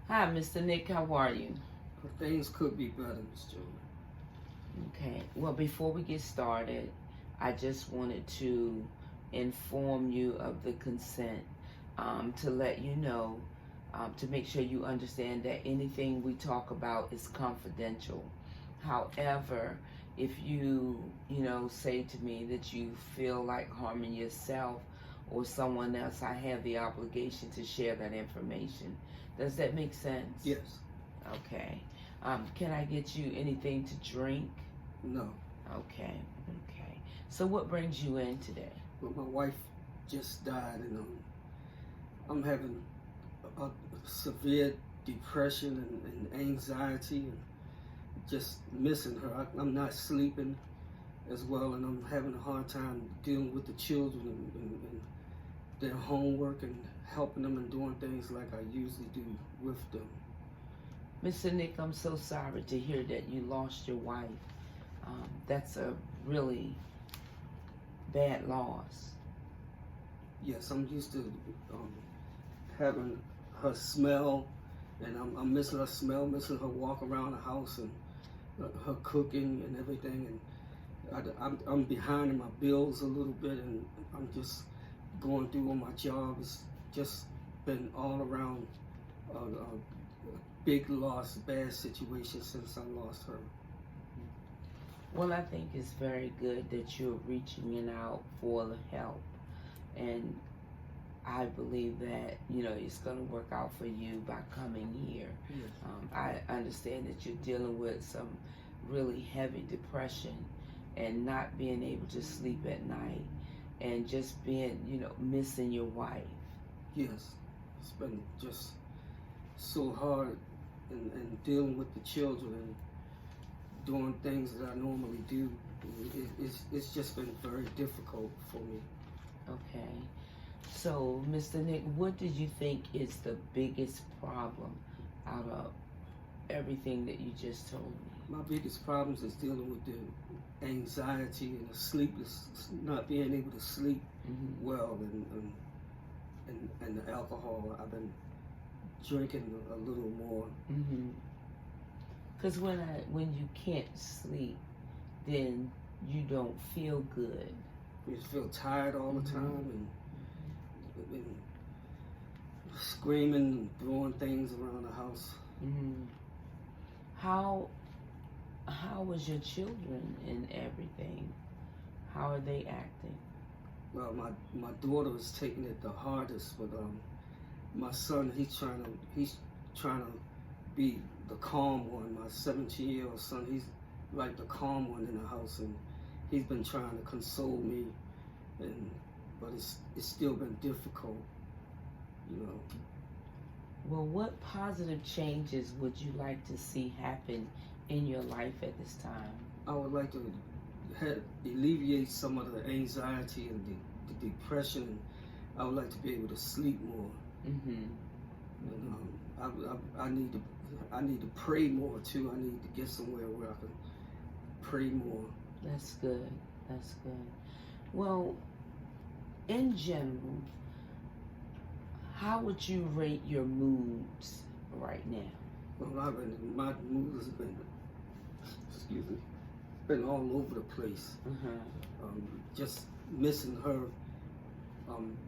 Hi, Mr. Nick. How are you? Things could be better, Miss Joy. Okay. Well, before we get started, I just wanted to inform you of the consent to let you know, to make sure you understand that anything we talk about is confidential. However, if you say to me that you feel like harming yourself or someone else, I have the obligation to share that information. Does that make sense? Yes. Okay. Can I get you anything to drink? No. Okay. Okay. So what brings you in today? Well, my wife just died, and I'm having a severe depression and anxiety, and just missing her. I'm not sleeping as well, and I'm having a hard time dealing with the children and their homework and helping them and doing things like I usually do with them. Mr. Nick, I'm so sorry to hear that you lost your wife. That's a really bad loss. Yes, I'm used to having her smell, and I'm missing her smell, missing her walk around the house, and her cooking and everything. And I'm behind in my bills a little bit, and I'm just going through on my job. It's just been all around a big loss, bad situation since I lost her. Well, I think it's very good that you're reaching out for the help. And I believe that, it's going to work out for you by coming here. Yes. I understand that you're dealing with some really heavy depression and not being able to sleep at night and just being, missing your wife. Yes, it's been just so hard and dealing with the children and doing things that I normally do. It's just been very difficult for me. Okay. So, Mr. Nick, what did you think is the biggest problem out of everything that you just told me? My biggest problems is dealing with the anxiety and the sleepless, not being able to sleep well, and the alcohol. I've been drinking a little more. Because when you can't sleep, then you don't feel good. You just feel tired all the time and screaming and throwing things around the house. How was your children and everything? How are they acting? Well, my daughter is taking it the hardest, but my son, he's trying to be the calm one. My 17-year-old son, he's like the calm one in the house, and he's been trying to console me, but it's still been difficult, Well, what positive changes would you like to see happen in your life at this time? I would like to alleviate some of the anxiety and the depression. I would like to be able to sleep more. And, I need to pray more too. I need to get somewhere where I can pray more. That's good. That's good. Well, in general, how would you rate your moods right now? Well, my mood has been, been all over the place. Just missing her,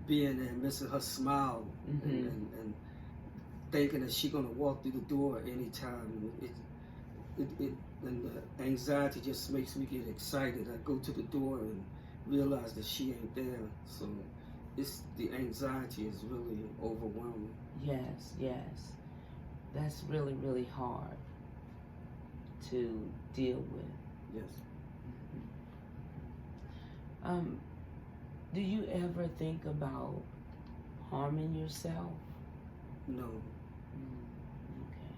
being there, missing her smile, and thinking that she's gonna walk through the door any time. And the anxiety just makes me get excited. I go to the door and realize that she ain't there. So the anxiety is really overwhelming. Yes, yes. That's really, really hard to deal with. Yes. Do you ever think about harming yourself? No. Okay.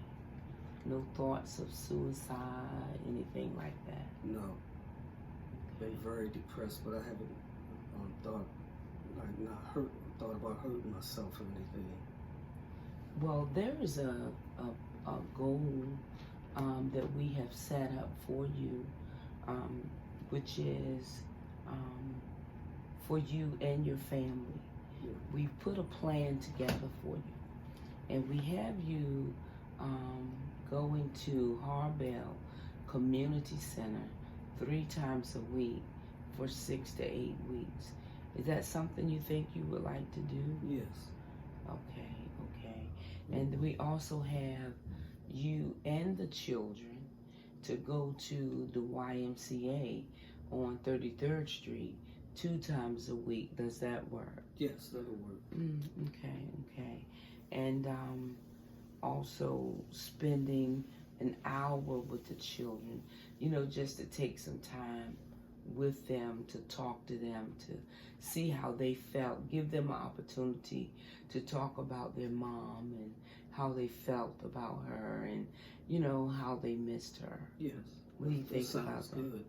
No thoughts of suicide, anything like that? No. Been very depressed, but I haven't thought about hurting myself or anything. Well, there is a goal that we have set up for you, which is for you and your family. Yeah. We've put a plan together for you, and we have you going to Harbell Community Center 3 times a week for 6 to 8 weeks. Is that something you think you would like to do? Yes. Okay. And we also have you and the children to go to the YMCA on 33rd Street 2 times a week. Does that work? Yes, that'll work. Okay. And also spending an hour with the children, just to take some time with them, to talk to them, to see how they felt, give them an opportunity to talk about their mom and how they felt about her and, how they missed her. Yes. What do you think about that? Good.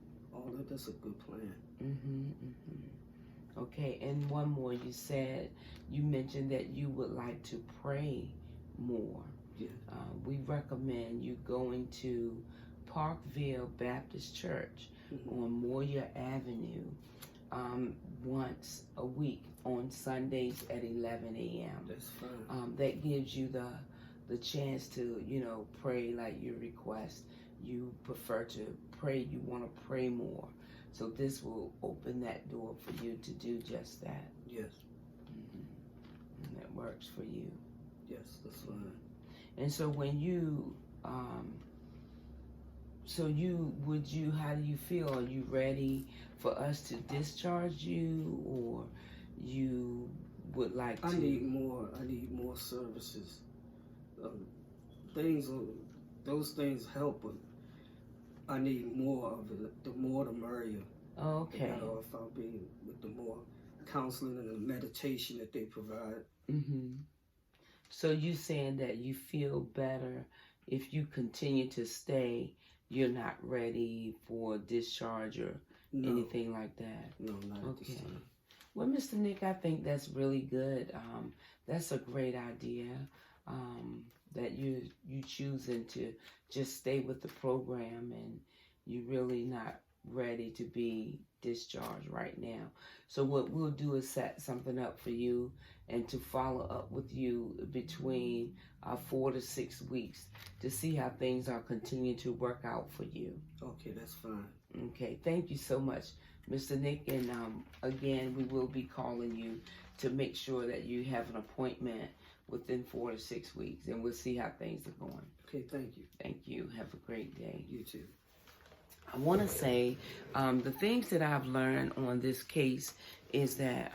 That's a good plan. Okay, and one more. You mentioned that you would like to pray more. Yeah. We recommend you going to Parkville Baptist Church on Moyer Avenue once a week on Sundays at 11 a.m. That's fine. That gives you the chance to, pray like you request. You prefer to pray, you want to pray more. So this will open that door for you to do just that. Yes. And that works for you. Yes, that's fine. And so when you, how do you feel? Are you ready for us to discharge you, or you would like to? I need more services. Those things help, but I need more of it. The more, the merrier. Okay. If I'll be with the more counseling and the meditation that they provide. So you saying that you feel better if you continue to stay, you're not ready for discharge or anything like that? No, not at this time. Well, Mr. Nick, I think that's really good. That's a great idea, that you choosing to just stay with the program and you're really not ready to be discharged right now. So what we'll do is set something up for you and to follow up with you between 4 to 6 weeks to see how things are continuing to work out for you. Okay, that's fine. Okay, thank you so much, Mr. Nick. And again, we will be calling you to make sure that you have an appointment within 4 to 6 weeks, and we'll see how things are going. Okay, thank you. Thank you. Have a great day. You too. I want to say the things that I've learned on this case is that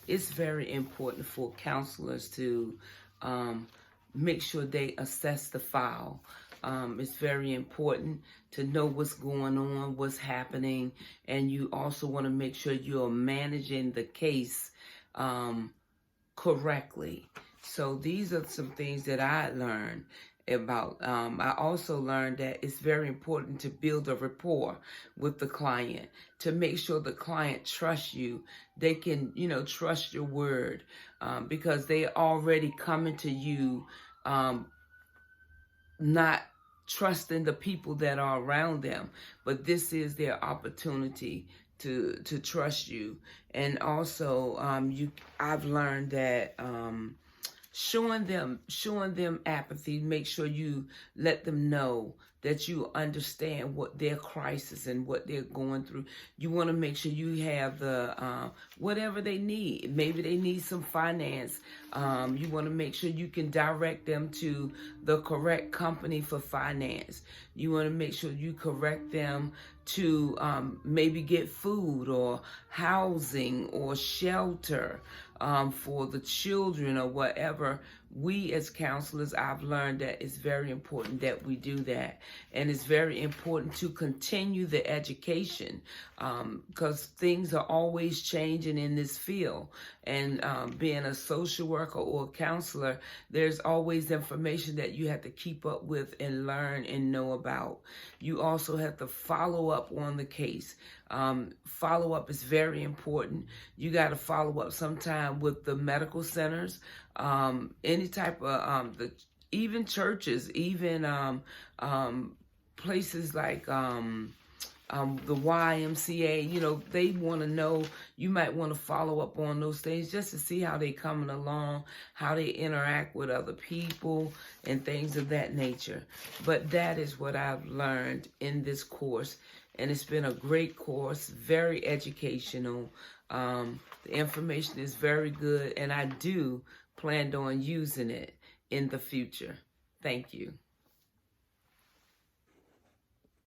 it's very important for counselors to make sure they assess the file. It's very important to know what's going on, what's happening, and you also want to make sure you're managing the case correctly. So these are some things that I learned about. I also learned that it's very important to build a rapport with the client, to make sure the client trusts you. They can, trust your word, because they already coming to you, not trusting the people that are around them, but this is their opportunity to trust you. And also, I've learned that, showing them apathy, make sure you let them know that you understand what their crisis and what they're going through. You want to make sure you have the whatever they need. Maybe they need some finance. You want to make sure you can direct them to the correct company for finance. You want to make sure you correct them to maybe get food or housing or shelter for the children or whatever. We as counselors, I've learned that it's very important that we do that. And it's very important to continue the education, because things are always changing in this field. And being a social worker or a counselor, there's always information that you have to keep up with and learn and know about. You also have to follow up on the case. Follow up is very important. You got to follow up sometime with the medical centers, any type of even churches, even places like the YMCA, you know, they want to know, you might want to follow up on those things just to see how they coming along, how they interact with other people and things of that nature. But that is what I've learned in this course. And it's been a great course, very educational. The information is very good, and I do plan on using it in the future. Thank you.